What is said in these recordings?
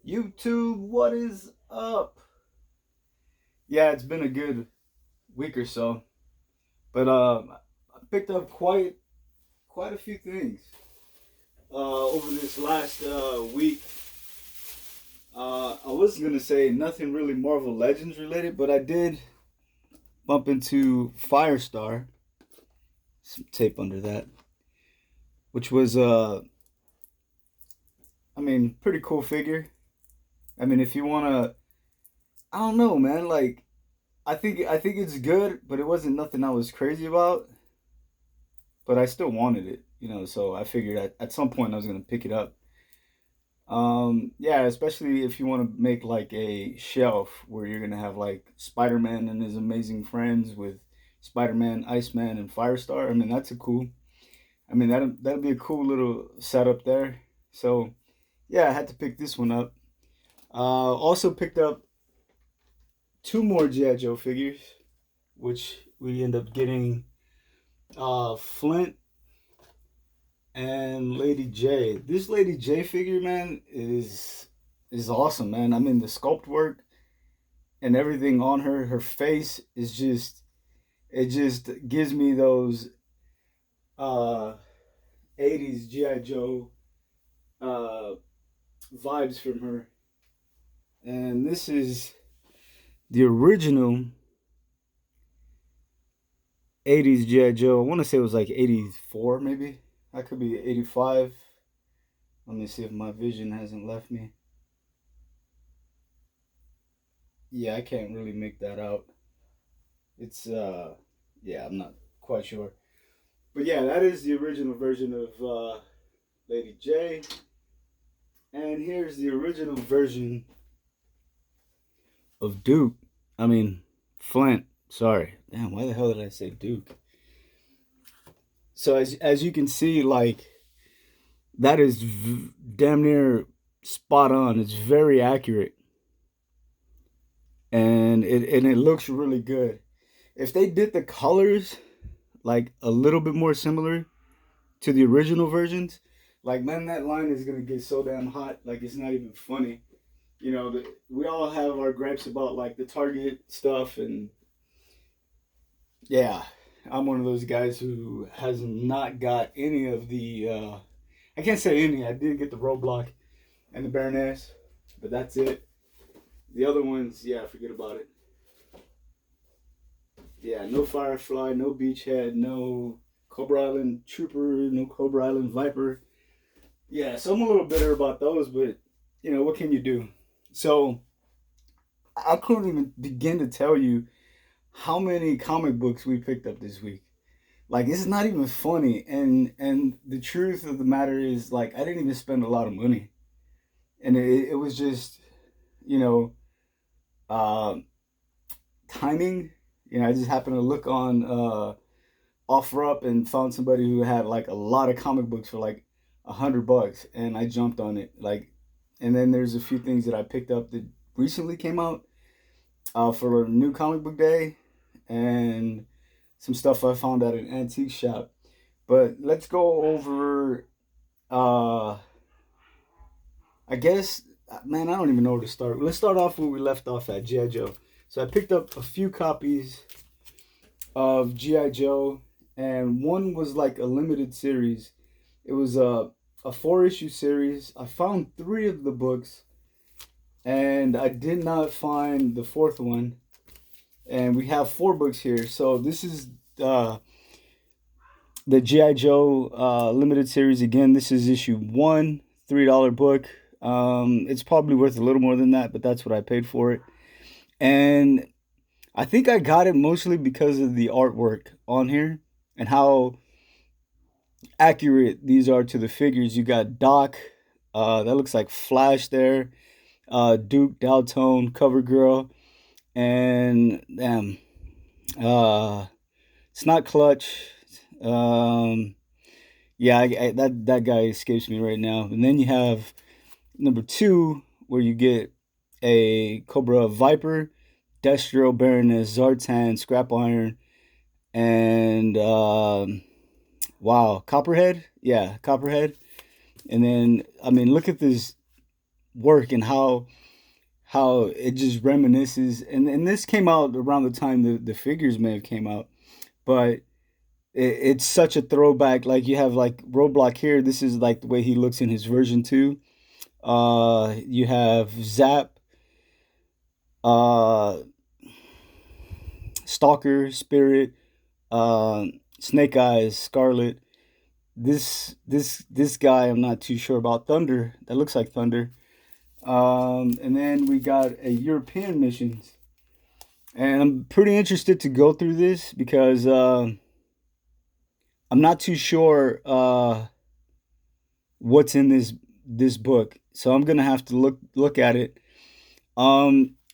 YouTube, what is up? Yeah, it's been a good week or so, but I picked up quite a few things over this last week. I was gonna say nothing really Marvel Legends related, but I did bump into Firestar, some tape under that, which was I mean, pretty cool figure. I mean, if you wanna, I don't know, man, like. I think it's good, but it wasn't nothing I was crazy about. But I still wanted it, So I figured at some point I was gonna pick it up. Yeah, especially if you want to make like a shelf where you're gonna have like Spider-Man and his amazing friends with Spider-Man, Iceman, and Firestar. I mean, that's a cool. I mean, that'll be a cool little setup there. So yeah, I had to pick this one up. Also picked up two more GI Joe figures, which we end up getting Flint and Lady J. This Lady J figure, man, is awesome, man. I mean, the sculpt work and everything on her, her face is just it just gives me those uh 80s GI Joe uh vibes from her. And this is the original 80s GI Joe. I want to say it was like 84 maybe. I could be 85. Let me see if my vision hasn't left me. Yeah, I can't really make that out. It's yeah, I'm not quite sure. But yeah, that is the original version of Lady J. And here's the original version of Duke. I mean, Flint. Sorry. Damn, why the hell did I say Duke? So as you can see, like that is damn near spot on. It's very accurate, and it looks really good. If they did the colors like a little bit more similar to the original versions, like man, that line is gonna get so damn hot, like it's not even funny. We all have our gripes about like the Target stuff, and yeah, I'm one of those guys who has not got any of the. I can't say any. I did get the Roadblock and the Baroness, but that's it. The other ones, yeah, forget about it. Yeah, no Firefly, no Beachhead, no Cobra Island Trooper, no Cobra Island Viper. Yeah, so I'm a little bitter about those, but what can you do? So I couldn't even begin to tell you how many comic books we picked up this week. Like it's not even funny, and the truth of the matter is, like, I didn't even spend a lot of money, and it was just you know uh, timing. I just happened to look on OfferUp and found somebody who had like a lot of comic books for like $100, and I jumped on it. Like, and then there's a few things that I picked up that recently came out for a new comic book day, and some stuff I found at an antique shop. But let's go over. Uh, I guess, man, I don't even know where to start. Let's start off where we left off at GI Joe. So I picked up a few copies of GI Joe, and one was like a limited series. It was a 4 issue series. I found three of the books, and I did not find the fourth one. And we have four books here. So this is the GI Joe limited series again. This is issue one, $3 book. It's probably worth a little more than that, but that's what I paid for it. And I think I got it mostly because of the artwork on here and how accurate these are to the figures. You got Doc, that looks like Flash there, Duke, Daltone, CoverGirl, and damn, uh, it's not Clutch. Um, yeah, that guy escapes me right now. And then you have number two, where you get a Cobra Viper, Destro, Baroness, Zartan, Scrap Iron, and wow, Copperhead. Yeah, Copperhead. And then I mean, look at this. work and how it just reminisces. And this came out around the time the figures may have came out, but it's such a throwback. Like you have like Roadblock here. This is like the way he looks in his version 2. You have Zap, uh, Stalker, Spirit, uh, Snake Eyes, Scarlet. This guy I'm not too sure about. Thunder. That looks like Thunder. And then we got a European missions, and I'm pretty interested to go through this because I'm not too sure what's in this book, so I'm gonna have to look at it.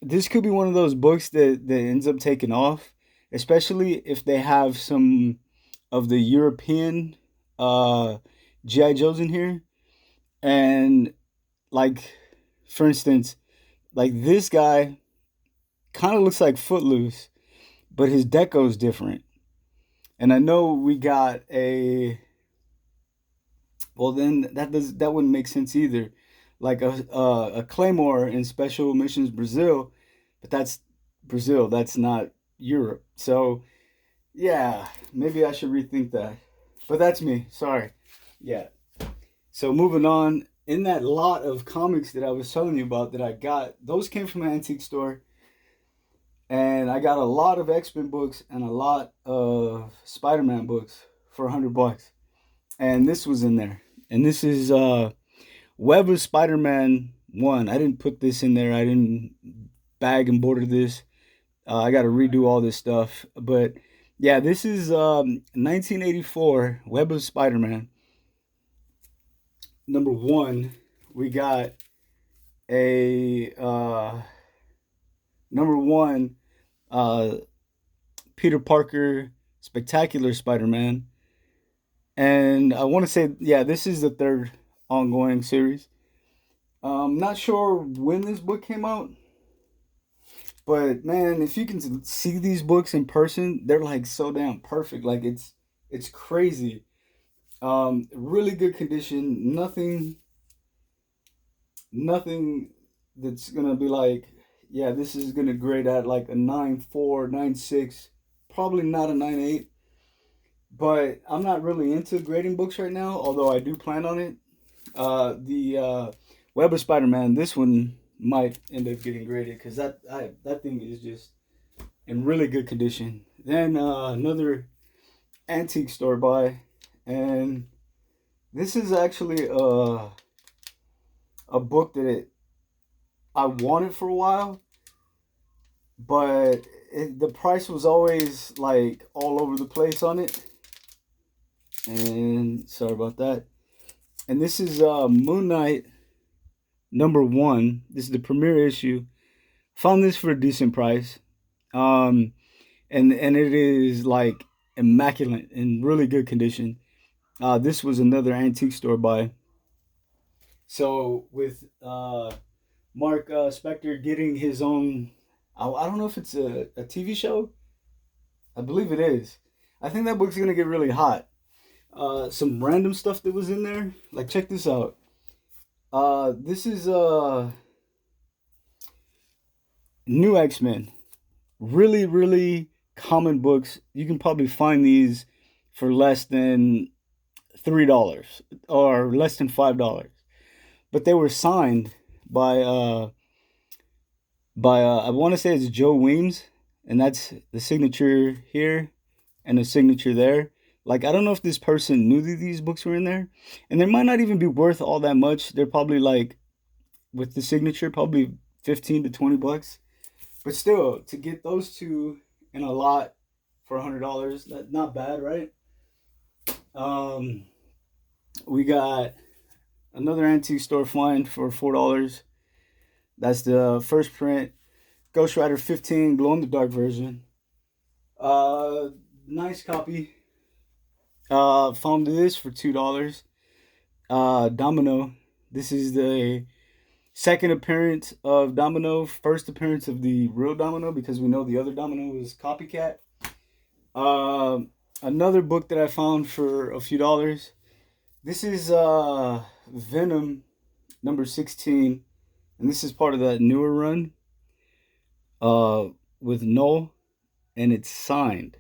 This could be one of those books that ends up taking off, especially if they have some of the European uh, GI Joes in here, and like for instance, like this guy kind of looks like Footloose, but his deco's different. And I know we got a, well then that wouldn't make sense either. Like a Claymore in Special Missions Brazil, but that's Brazil. That's not Europe. So yeah, maybe I should rethink that. But that's me. Sorry. Yeah. So moving on, in that lot of comics that I was telling you about that I got, those came from an antique store, and I got a lot of X-Men books and a lot of Spider-Man books for $100, and this was in there. And this is Web of Spider-Man 1. I didn't put this in there. I didn't bag and border this. I got to redo all this stuff. But yeah, this is 1984 Web of Spider-Man number 1. We got a number 1 uh, Peter Parker Spectacular Spider-Man. And I want to say, yeah, this is the third ongoing series. Not sure when this book came out, but man, if you can see these books in person, they're like so damn perfect. Like it's crazy. Really good condition. Nothing that's gonna be like, yeah, this is gonna grade at like a 9.4, 9.6, probably not a 9.8. But I'm not really into grading books right now, although I do plan on it. The Web of Spider-Man, this one might end up getting graded because that thing is just in really good condition. Then another antique store buy, and this is actually a book I wanted for a while, but the price was always like all over the place on it. And sorry about that. And this is Moon Knight number 1. This is the premiere issue. Found this for a decent price. Um, and it is like immaculate in really good condition. This was another antique store buy. So with Mark Spector getting his own, I don't know if it's a TV show. I believe it is. I think that book's gonna get really hot. Some random stuff that was in there. Like check this out. This is New X-Men. Really, really common books. You can probably find these for less than $3 or less than $5. But they were signed by I want to say it's Joe Weems, and that's the signature here and the signature there. Like I don't know if this person knew that these books were in there, and they might not even be worth all that much. They're probably like with the signature, probably 15 to $20. But still, to get those two in a lot for $100, that's not bad, right? Um, we got another antique store find for $4. That's the first print Ghost Rider 15 glow in the dark version. Nice copy. Found this for $2. Domino. This is the second appearance of Domino, first appearance of the real Domino, because we know the other Domino was copycat. Another book that I found for a few dollars. This is Venom Number 16. and this is part of that newer run with Null, and it's signed.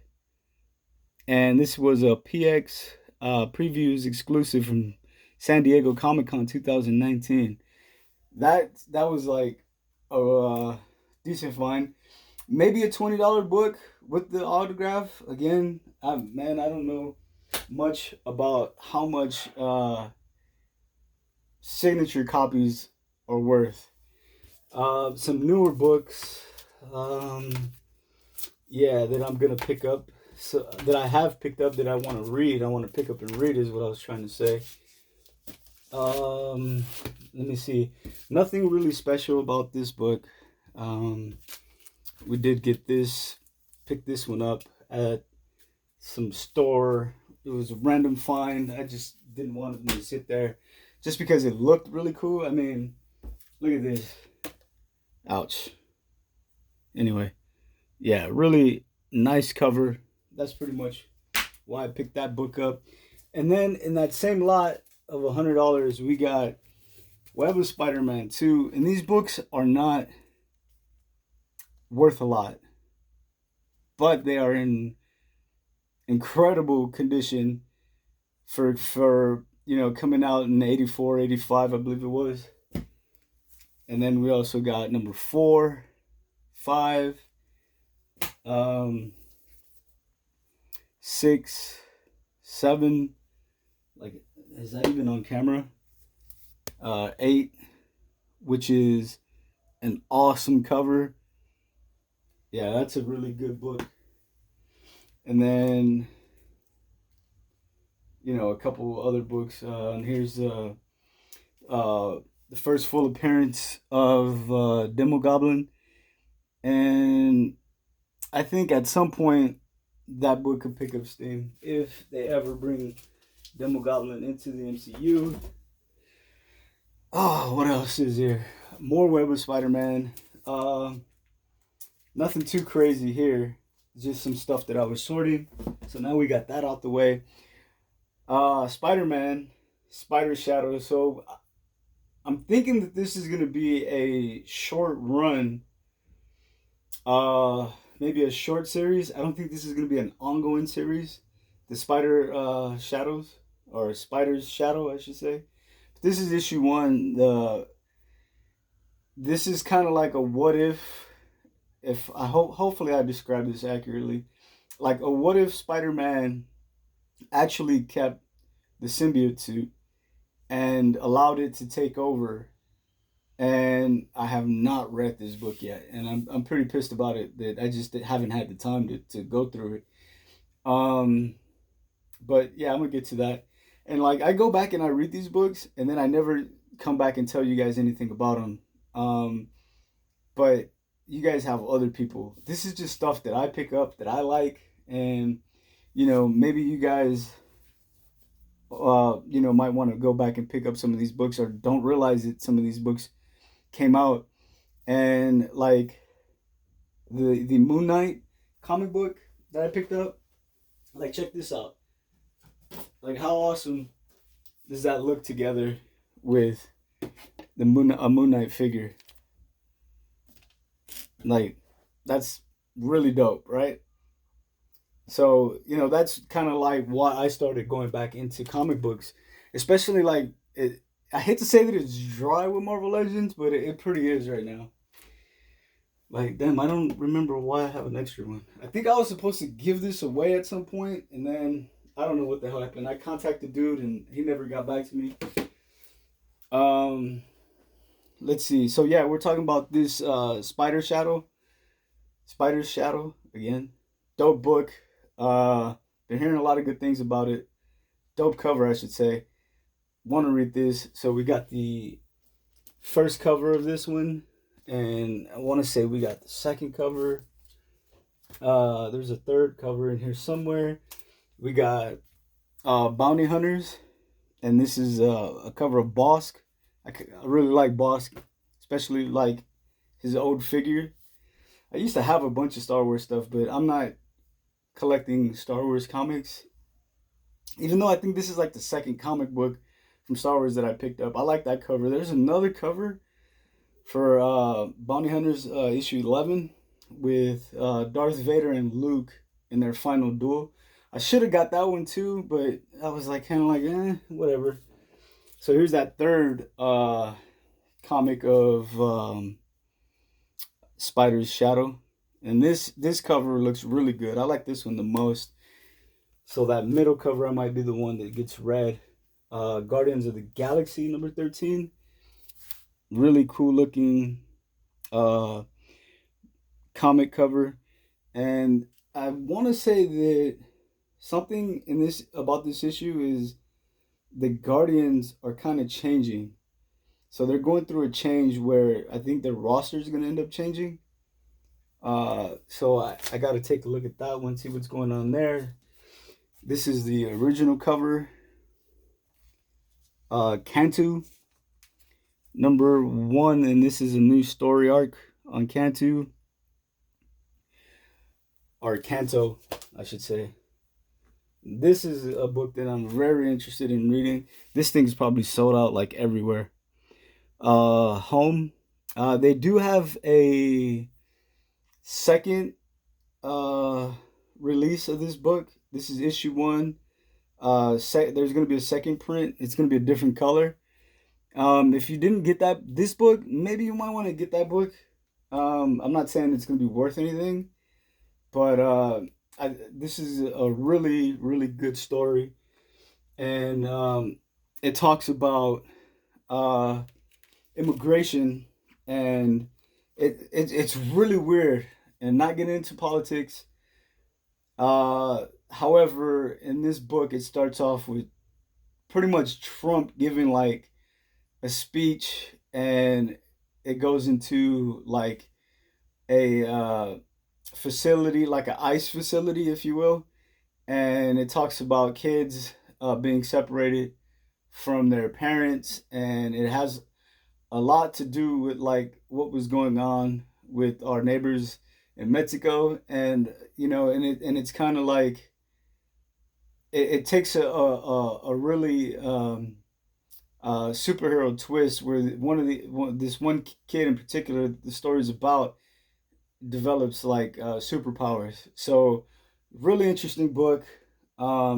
And this was a PX previews exclusive from San Diego Comic-Con 2019. That was like a decent find. Maybe a $20 book with the autograph. Again, man, I don't know much about how much signature copies are worth. Some newer books, that I'm gonna pick up. So that I have picked up that I want to read. I want to pick up and read is what I was trying to say. Let me see. Nothing really special about this book. We did pick this one up at some store. It was a random find. I just didn't want it to sit there just because it looked really cool. I mean, look at this. Ouch. Anyway, yeah, really nice cover. That's pretty much why I picked that book up. And then in that same lot of $100, we got Web of Spider-Man 2. And these books are not worth a lot, but they are in incredible condition for coming out in 84, 85, I believe it was. And then we also got number 4, 5, 6, 7, like, is that even on camera? 8, which is an awesome cover. Yeah, that's a really good book. And then, a couple other books. And here's the first full appearance of Demogoblin. And I think at some point that book could pick up steam if they ever bring Demogoblin into the MCU. Oh, what else is here? More Web of Spider-Man. Nothing too crazy here. Just some stuff that I was sorting. So now we got that out the way. Spider-Man, Spider Shadow. So I'm thinking that this is going to be a short run. Maybe a short series. I don't think this is going to be an ongoing series. The Spider Shadows, or Spider's Shadow, I should say. This is issue 1. This is kind of like a what if I hopefully I described this accurately. Like a what if Spider-Man actually kept the symbiote suit and allowed it to take over. And I have not read this book yet, and I'm pretty pissed about it that I just haven't had the time to go through it. But yeah, I'm gonna get to that. And like I go back and I read these books, and then I never come back and tell you guys anything about them. But you guys have other people. This is just stuff that I pick up that I like, and maybe you guys might want to go back and pick up some of these books, or don't realize that some of these books came out. And like the Moon Knight comic book that I picked up, like, check this out. Like, how awesome does that look together with a Moon Knight figure? Like, that's really dope, right? So, that's kind of like why I started going back into comic books. Especially, like, I hate to say that it's dry with Marvel Legends, but it pretty is right now. Like, damn, I don't remember why I have an extra one. I think I was supposed to give this away at some point, and then I don't know what the hell happened. I contacted dude, and he never got back to me. Let's see. So, yeah, we're talking about this Spider's Shadow, again. Dope book. Been hearing a lot of good things about it. Dope cover, I should say. Want to read this. So we got the first cover of this one, and I want to say we got the second cover. There's a third cover in here somewhere. We got Bounty Hunters, and this is a cover of Bosk. I really like Bosk, especially like his old figure. I used to have a bunch of Star Wars stuff, but I'm not collecting Star Wars comics. Even though I think this is like the second comic book from Star Wars that I picked up. I like that cover. There's another cover for Bounty Hunters issue 11 with Darth Vader and Luke in their final duel. I should have got that one too, but I was like kind of like, whatever. So here's that third comic of Spider's Shadow. And this cover looks really good. I like this one the most. So that middle cover I might be the one that gets read. Guardians of the Galaxy number 13. Really cool looking comic cover. And I want to say that something in this about this issue is the Guardians are kind of changing. So they're going through a change where I think their roster is going to end up changing. So I got to take a look at that one, see what's going on there. This is the original cover. Cantu number 1, and this is a new story arc on Cantu. Or Kanto, I should say. This is a book that I'm very interested in reading. This thing's probably sold out like everywhere. Home. They do have a second release of this book. This is issue 1. There's going to be a second print. It's going to be a different color. If you didn't get this book, maybe you might want to get that book. I'm not saying it's going to be worth anything, but this is a really, really good story. And it talks about immigration, and it's really weird, and not getting into politics. However, in this book, it starts off with pretty much Trump giving like a speech, and it goes into like a facility, like an ICE facility, if you will, and it talks about kids being separated from their parents, and it has a lot to do with like what was going on with our neighbors in Mexico, and it's kind of like it takes a really superhero twist where this one kid in particular the story is about develops like superpowers. So really interesting book. I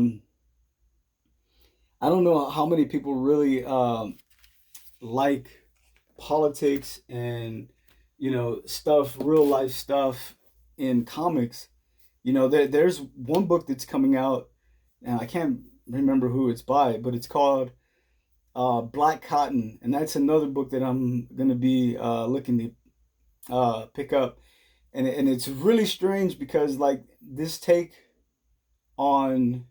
don't know how many people really like politics and stuff, real life stuff in comics. There's one book that's coming out, and I can't remember who it's by, but it's called Black Cotton, and that's another book that I'm gonna be looking to pick up, and it's really strange because like this take on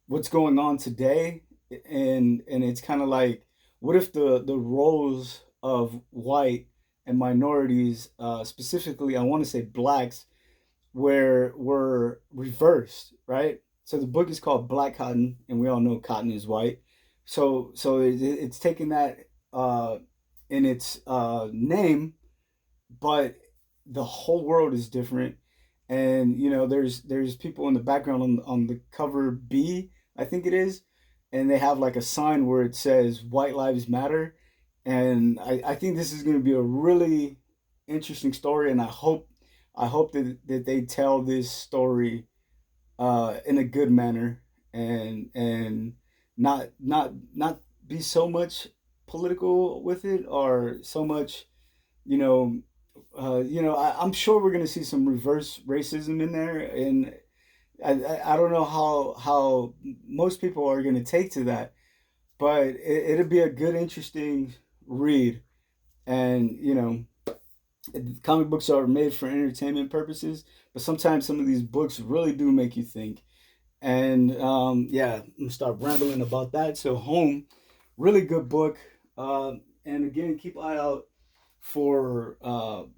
what's going on today, and it's kind of like, what if the roles of white and minorities, specifically I want to say blacks, were reversed, right? So the book is called Black Cotton, and we all know cotton is white. So it's taking that in its name, but the whole world is different. And there's people in the background on the cover B, I think it is, and they have like a sign where it says White Lives Matter. And I think this is going to be a really interesting story, and I hope that they tell this story in a good manner, and not be so much political with it, or so much, I'm sure we're gonna see some reverse racism in there, and I don't know how most people are gonna take to that, but it'll be a good, interesting read, and comic books are made for entertainment purposes, but sometimes some of these books really do make you think. And yeah, I'm gonna start rambling about that. So Home, really good book. And again, keep an eye out for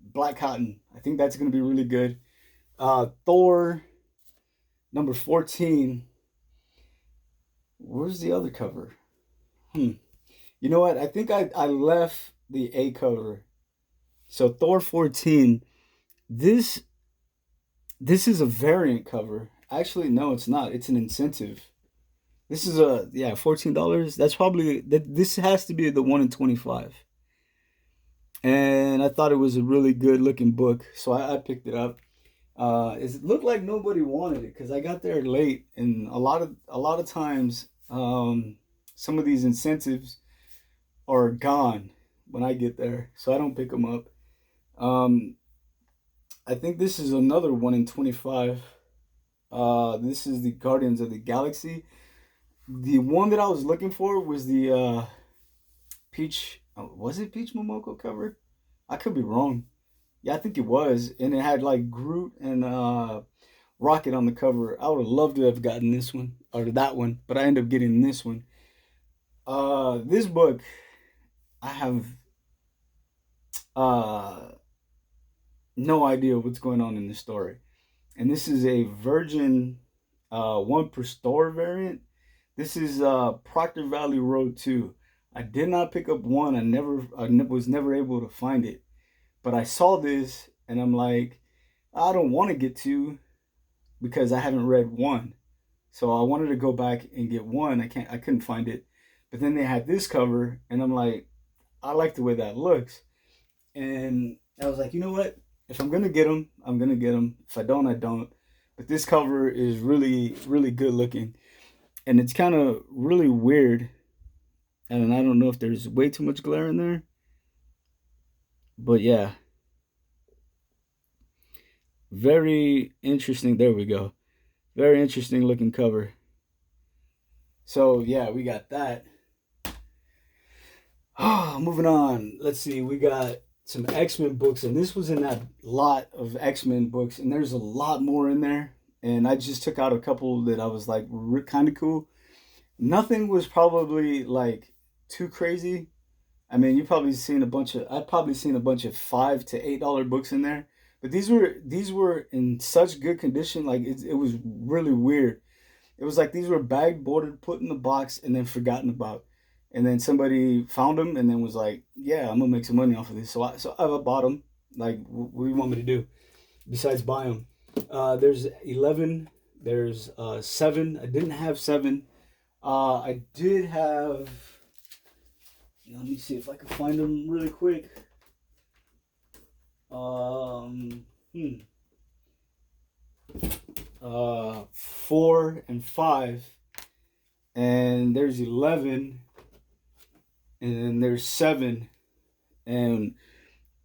Black Cotton. I think that's gonna be really good. Thor number 14. Where's the other cover? You know what? I think I left the A cover. So Thor 14. This is a variant cover. Actually, no, it's not. It's an incentive. This is $14. That's probably this has to be the 1 in 25. and I thought it was a really good looking book, so I picked it up. It looked like nobody wanted it because I got there late, and a lot of times, some of these incentives are gone when I get there, so I don't pick them up. Um, I think this is another 1 in 25. This is the Guardians of the Galaxy. The one that I was looking for was the Peach. Oh, was it Peach Momoko cover? I could be wrong. Yeah, I think it was, and it had like Groot and Rocket on the cover. I would have loved to have gotten this one or that one, but I ended up getting this one. This book, I have uh no idea what's going on in the story, and this is a Virgin one per store variant. This is Proctor Valley Road 2. I did not pick up one. Was never able to find it, but I saw this and I'm like, I don't want to get two because I haven't read one. So I wanted to go back and get one. I couldn't find it. But then they had this cover and I'm like, I like the way that looks. And I was like, you know what? If I'm gonna get them, I'm gonna get them. If I don't, I don't. But this cover is really, really good looking, and it's kind of really weird. And I don't know if there's way too much glare in there, but yeah, very interesting. There we go. Very interesting looking cover. So yeah, we got that. Moving on. Let's see. We got some X-Men books, and this was in that lot of X-Men books, and there's a lot more in there. And I just took out a couple that I was like kind of cool. Nothing was probably like too crazy. I mean, I've probably seen a bunch of $5 to $8 books in there, but these were in such good condition. Like it was really weird. It was like these were bag boarded, put in the box, and then forgotten about. And then somebody found them and then was like, "Yeah, I'm gonna make some money off of this." So I bought them. Like, what do you want me to do besides buy them? There's 11. There's 7. I didn't have 7. I did have. Let me see if I can find them really quick. Um, hmm. 4 and 5, and there's 11, and then there's 7, and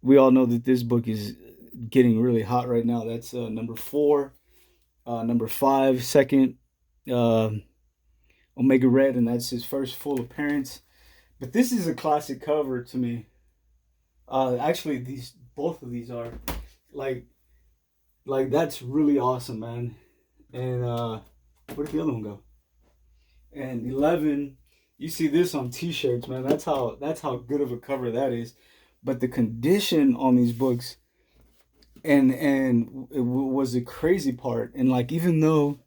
we all know that this book is getting really hot right now. That's number 4, number 5, second, uh, Omega Red, and that's his first full appearance. But this is a classic cover to me. Actually, these both of these are like that's really awesome, man. And where did the other one go? And 11, you see this on T-shirts, man. That's how good of a cover that is. But the condition on these books, and was the crazy part. And like, even though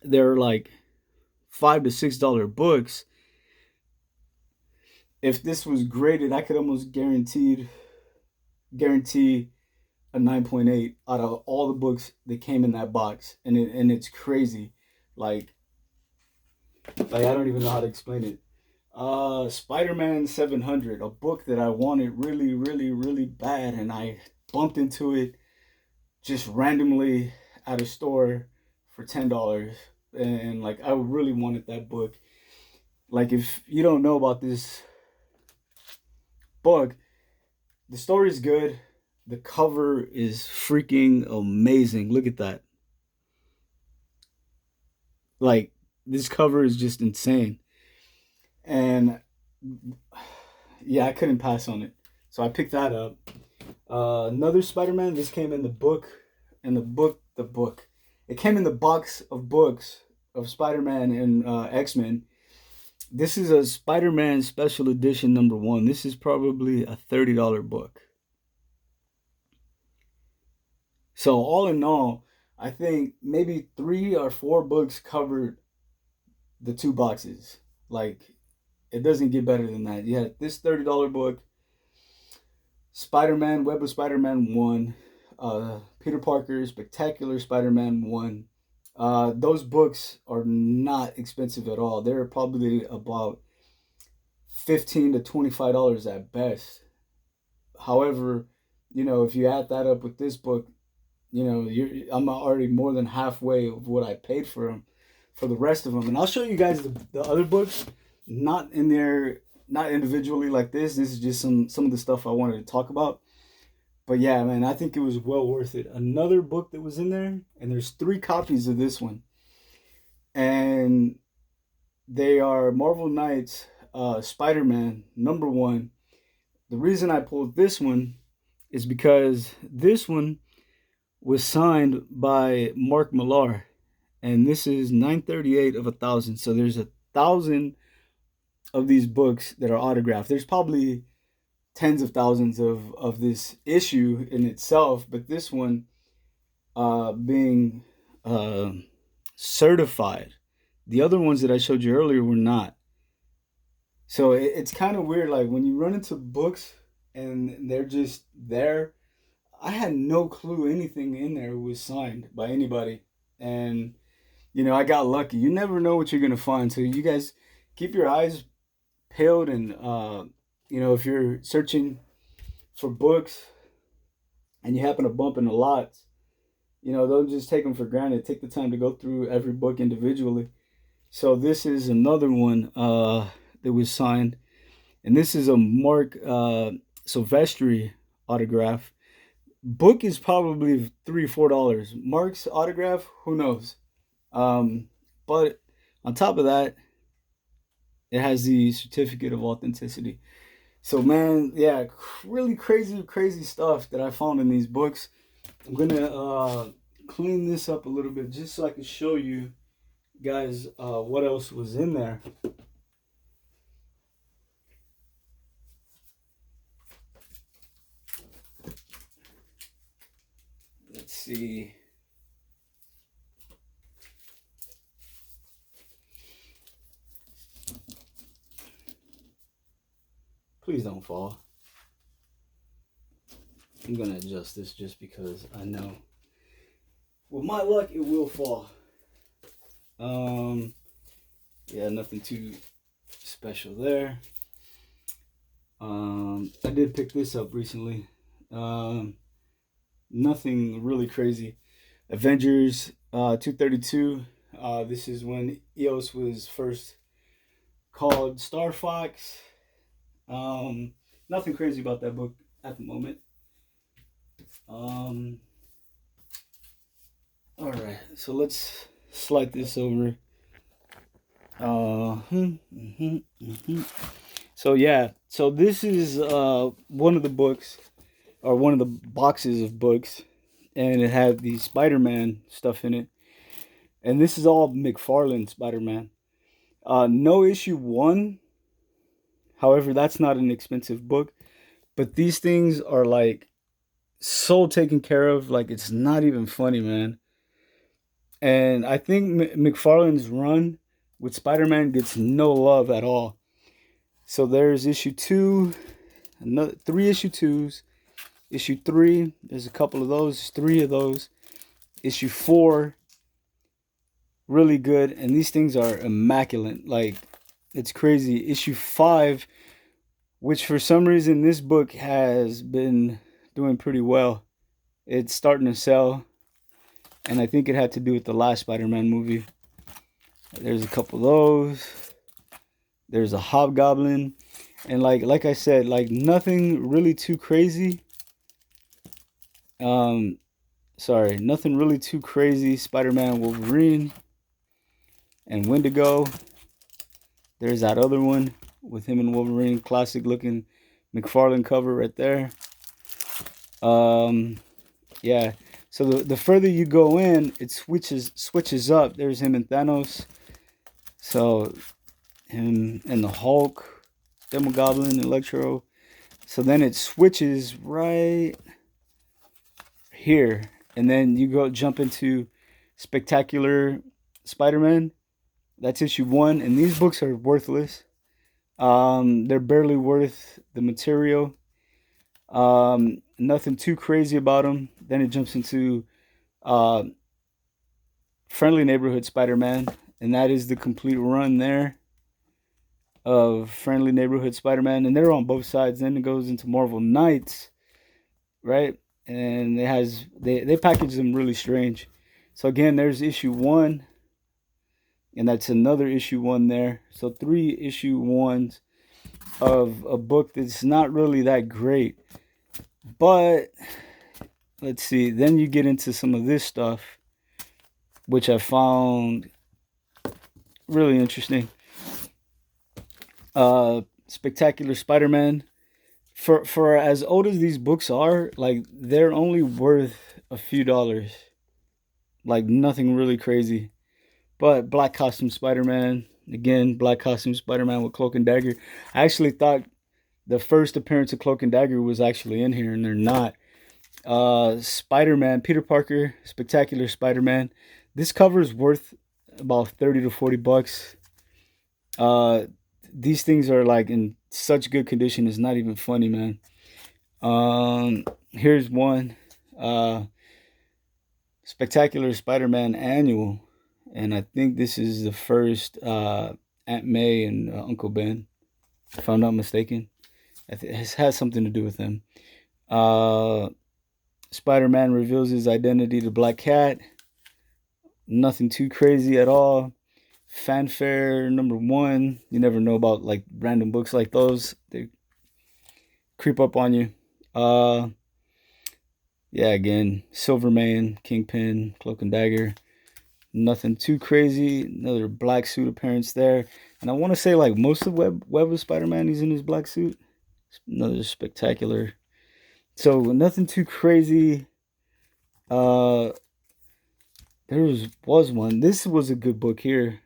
they're like $5 to $6 books, if this was graded, I could almost guarantee a 9.8 out of all the books that came in that box, and it's crazy. Like I don't even know how to explain it. Spider-Man 700, a book that I wanted really, really, really bad, and I bumped into it just randomly at a store for $10, and like I really wanted that book. Like, if you don't know about this book, the story is good. The cover is freaking amazing. Look at that. Like, this cover is just insane. And yeah, I couldn't pass on it. So I picked that up. Another Spider-Man. This came in the book. The book. It came in the box of books of Spider-Man and X-Men. This is a Spider-Man Special Edition number 1. This is probably a $30 book. So all in all, I think maybe 3 or 4 books covered the 2 boxes. Like, it doesn't get better than that. You had this $30 book, Spider-Man, Web of Spider-Man 1, Peter Parker, Spectacular Spider-Man 1. Those books are not expensive at all. They're probably about $15 to $25 at best. However, if you add that up with this book, I'm already more than halfway of what I paid for them, for the rest of them. And I'll show you guys the other books, not in there, not individually like this. This is just some of the stuff I wanted to talk about. But yeah, man, I think it was well worth it. Another book that was in there, and there's 3 copies of this one, and they are Marvel Knights, Spider-Man #1. The reason I pulled this one is because this one was signed by Mark Millar, and this is 938 of 1,000. So there's 1,000 of these books that are autographed. There's probably tens of thousands of this issue in itself, but this one being certified. The other ones that I showed you earlier were not. So it's kind of weird, like when you run into books and they're just there. I had no clue anything in there was signed by anybody. And, I got lucky. You never know what you're going to find. So you guys keep your eyes peeled, and, if you're searching for books and you happen to bump into lots, don't just take them for granted. Take the time to go through every book individually. So this is another one that was signed. And this is a Mark Silvestri autograph. Book is probably $3-4. Mark's autograph, who knows? But on top of that, it has the certificate of authenticity. So man, yeah, really crazy stuff that I found in these books. I'm gonna clean this up a little bit just so I can show you guys what else was in there. Let's see. Please don't fall. I'm gonna adjust this just because I know with my luck it will fall. Yeah, nothing too special there. I did pick this up recently. Nothing really crazy. Avengers 232. This is when EOS was first called Star Fox. Nothing crazy about that book at the moment. All right, so let's slide this over. So yeah, so this is one of the books, or one of the boxes of books, and it had the Spider-Man stuff in it. And this is all McFarlane Spider-Man. No issue 1. However, that's not an expensive book. But these things are like so taken care of, like it's not even funny, man. And I think McFarlane's run with Spider-Man gets no love at all. So there's issue 2, another 3 issue 2s. Issue 3, there's a couple of those, 3 of those. Issue 4, really good. And these things are immaculate. Like, it's crazy. Issue 5, which for some reason this book has been doing pretty well. It's starting to sell. And I think it had to do with the last Spider-Man movie. There's a couple of those. There's a Hobgoblin. And like I said, like nothing really too crazy. Nothing really too crazy. Spider-Man, Wolverine, and Wendigo. There's that other one with him and Wolverine, classic looking McFarlane cover right there. Yeah. So the further you go in, it switches up. There's him and Thanos. So him and the Hulk, Demogoblin, Electro. So then it switches right here, and then you jump into Spectacular Spider-Man. That's issue 1, and these books are worthless. They're barely worth the material. Nothing too crazy about them. Then it jumps into Friendly Neighborhood Spider-Man, and that is the complete run there of Friendly Neighborhood Spider-Man, and they're on both sides. Then it goes into Marvel Knights, right? And they package them really strange. So again, there's issue 1, and that's another issue 1 there. So 3 issue 1s of a book that's not really that great. But let's see, then you get into some of this stuff, which I found really interesting. Spectacular Spider-Man. For as old as these books are, like, they're only worth a few dollars. Like, nothing really crazy. But Black Costume Spider-Man, again, Black Costume Spider-Man with Cloak and Dagger. I actually thought the first appearance of Cloak and Dagger was actually in here, and they're not. Spider-Man, Peter Parker, Spectacular Spider-Man. This cover is worth about 30 to 40 bucks. These things are like in such good condition, it's not even funny, man. Here's one. Spectacular Spider-Man Annual. And I think this is the first Aunt May and Uncle Ben, if I'm not mistaken. It has something to do with them. Spider-Man reveals his identity to Black Cat. Nothing too crazy at all. Fanfare number 1. You never know about like random books like those. They creep up on you. Yeah, again, Silverman, Kingpin, Cloak and Dagger. Nothing too crazy. Another black suit appearance there. And I want to say like most of Web of Spider-Man, he's in his black suit. Another Spectacular. So nothing too crazy. There was one. This was a good book here.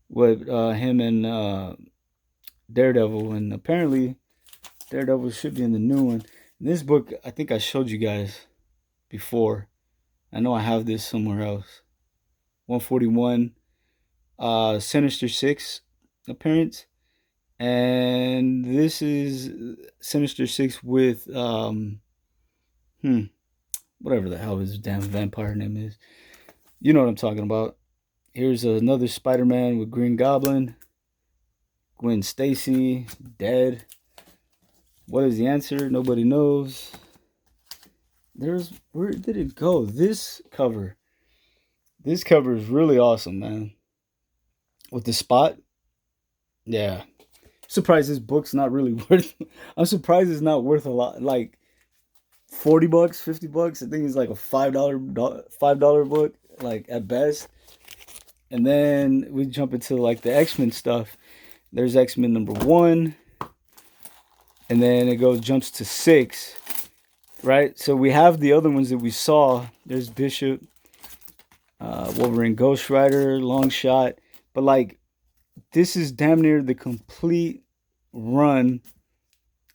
With him and Daredevil. And apparently Daredevil should be in the new one. In this book, I think I showed you guys before. I know I have this somewhere else. 141. Sinister Six appearance. And this is Sinister Six with whatever the hell his damn vampire name is. You know what I'm talking about. Here's another Spider-Man with Green Goblin. Gwen Stacy, dead. What is the answer? Nobody knows. Where did it go? This cover. This cover is really awesome, man. With the spot. Yeah. Surprised this book's not really worth. I'm surprised it's not worth a lot. Like 40 bucks, 50 bucks. I think it's like a $5 book, like at best. And then we jump into like the X-Men stuff. There's X-Men number 1. And then it jumps to 6. Right? So we have the other ones that we saw. There's Bishop, Wolverine, Ghost Rider, Longshot. But like, this is damn near the complete run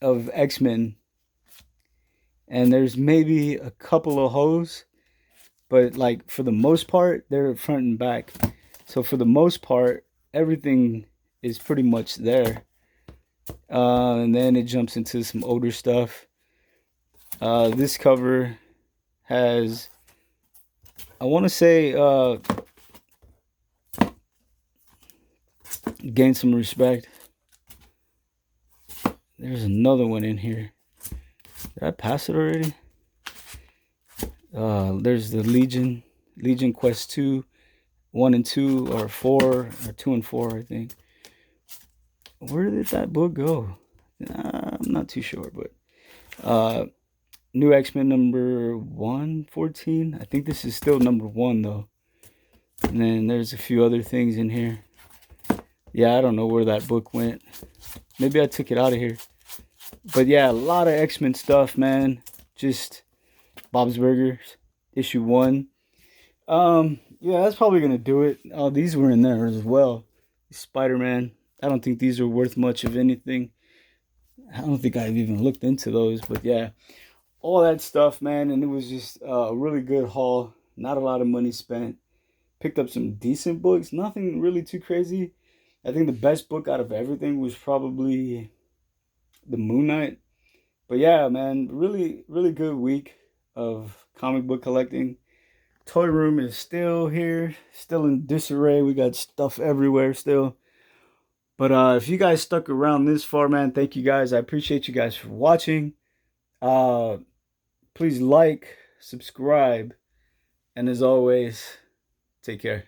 of X-Men. And there's maybe a couple of hoes. But like, for the most part, they're front and back. So for the most part, everything is pretty much there. And then it jumps into some older stuff. This cover has, I want to say, gained some respect. There's another one in here. Did I pass it already? There's the Legion Quest 2, 1 and 2, or 4, or 2 and 4, I think. Where did that book go? I'm not too sure, but new X-Men number 114. I think this is still number 1 though. And then there's a few other things in here. Yeah, I don't know where that book went. Maybe I took it out of here. But yeah, a lot of X-Men stuff, man. Just Bob's Burgers, issue 1. Yeah, that's probably gonna do it. Oh, these were in there as well. Spider-Man. I don't think these are worth much of anything. I don't think I've even looked into those, but yeah, all that stuff, man. And it was just a really good haul. Not a lot of money spent. Picked up some decent books. Nothing really too crazy. I think the best book out of everything was probably the Moon Knight. But yeah, man, really, really good week of comic book collecting. Toy room is still here, still in disarray. We got stuff everywhere still. But if you guys stuck around this far, man, thank you guys. I appreciate you guys for watching. Please like, subscribe, and as always, take care.